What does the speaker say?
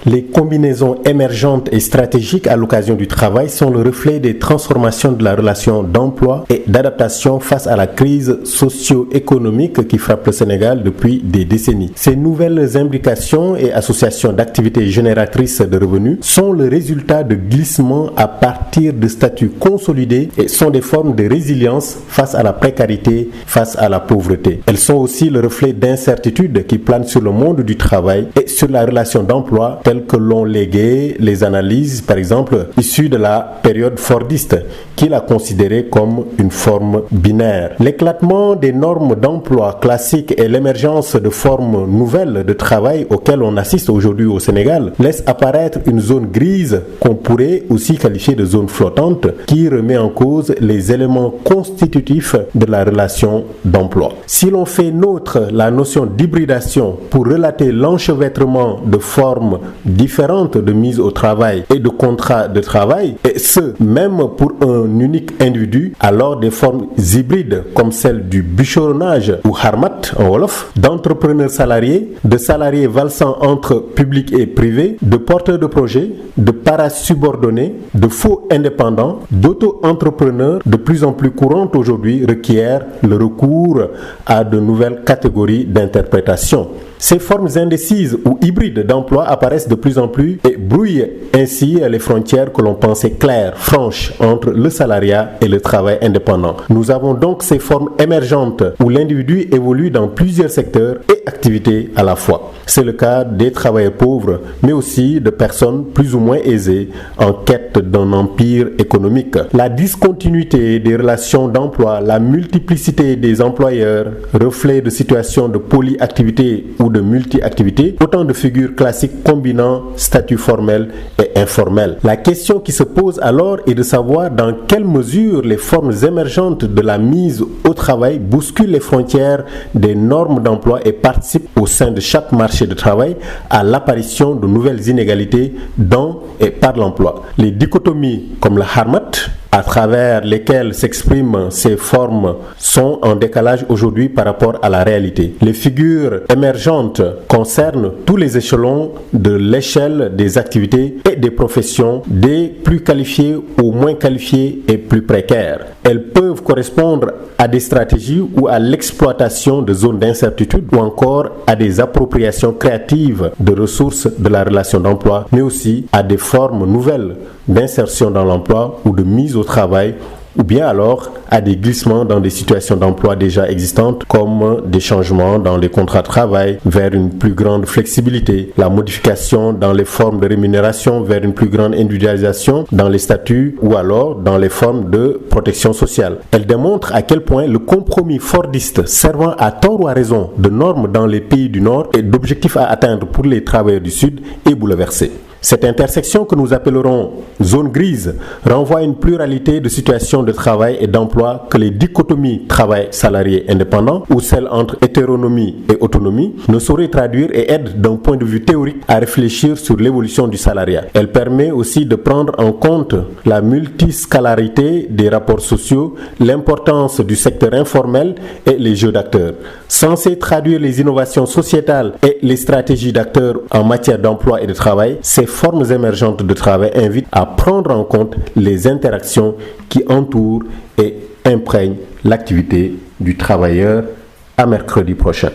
Les combinaisons émergentes et stratégiques à l'occasion du travail sont le reflet des transformations de la relation d'emploi et d'adaptation face à la crise socio-économique qui frappe le Sénégal depuis des décennies. Ces nouvelles imbrications et associations d'activités génératrices de revenus sont le résultat de glissements à partir de statuts consolidés et sont des formes de résilience face à la précarité, face à la pauvreté. Elles sont aussi le reflet d'incertitudes qui planent sur le monde du travail et sur la relation d'emploi telle que l'ont légué les analyses, par exemple, issues de la période fordiste, qui l'a considérée comme une forme binaire. L'éclatement des normes d'emploi classiques et l'émergence de formes nouvelles de travail auxquelles on assiste aujourd'hui au Sénégal laisse apparaître une zone grise qu'on pourrait aussi qualifier de zone flottante qui remet en cause les éléments constitutifs de la relation d'emploi. Si l'on fait nôtre la notion d'hybridation pour relater l'enchevêtrement de formes différentes de mise au travail et de contrats de travail, et ce, même pour un unique individu, alors des formes hybrides comme celle du bûcheronnage ou harmat en wolof, d'entrepreneurs salariés, de salariés valsant entre public et privé, de porteurs de projets, de parasubordonnés, de faux indépendants, d'auto-entrepreneurs de plus en plus courantes aujourd'hui requièrent le recours à de nouvelles catégories d'interprétation. Ces formes indécises ou hybrides d'emploi apparaissent de plus en plus et brouillent ainsi les frontières que l'on pensait claires, franches entre le salariat et le travail indépendant. Nous avons donc ces formes émergentes où l'individu évolue dans plusieurs secteurs et activités à la fois. C'est le cas des travailleurs pauvres, mais aussi de personnes plus ou moins aisées en quête d'un empire économique. La discontinuité des relations d'emploi, la multiplicité des employeurs, reflet de situations de polyactivité ou de multi-activité, autant de figures classiques combinant statut formel et informel. La question qui se pose alors est de savoir dans quelle mesure les formes émergentes de la mise au travail bousculent les frontières des normes d'emploi et participent au sein de chaque marché de travail à l'apparition de nouvelles inégalités dans et par l'emploi. Les dichotomies comme le harmat, à travers lesquelles s'expriment ces formes, sont en décalage aujourd'hui par rapport à la réalité. Les figures émergentes concernent tous les échelons de l'échelle des activités et des professions, des plus qualifiés aux moins qualifiés et plus précaires. Elles peuvent correspondre à des stratégies ou à l'exploitation de zones d'incertitude ou encore à des appropriations créatives de ressources de la relation d'emploi, mais aussi à des formes nouvelles d'insertion dans l'emploi ou de mise au travail, ou bien alors à des glissements dans des situations d'emploi déjà existantes comme des changements dans les contrats de travail vers une plus grande flexibilité, la modification dans les formes de rémunération vers une plus grande individualisation dans les statuts ou alors dans les formes de protection sociale. Elle démontre à quel point le compromis fordiste servant à tort ou à raison de normes dans les pays du Nord et d'objectifs à atteindre pour les travailleurs du Sud est bouleversé. Cette intersection que nous appellerons zone grise renvoie à une pluralité de situations de travail et d'emploi que les dichotomies travail salarié indépendant ou celles entre hétéronomie et autonomie ne sauraient traduire et aident d'un point de vue théorique à réfléchir sur l'évolution du salariat. Elle permet aussi de prendre en compte la multiscalarité des rapports sociaux, l'importance du secteur informel et les jeux d'acteurs. Censée traduire les innovations sociétales et les stratégies d'acteurs en matière d'emploi et de travail, ces formes émergentes de travail invitent à prendre en compte les interactions qui entourent et imprègnent l'activité du travailleur. À mercredi prochain.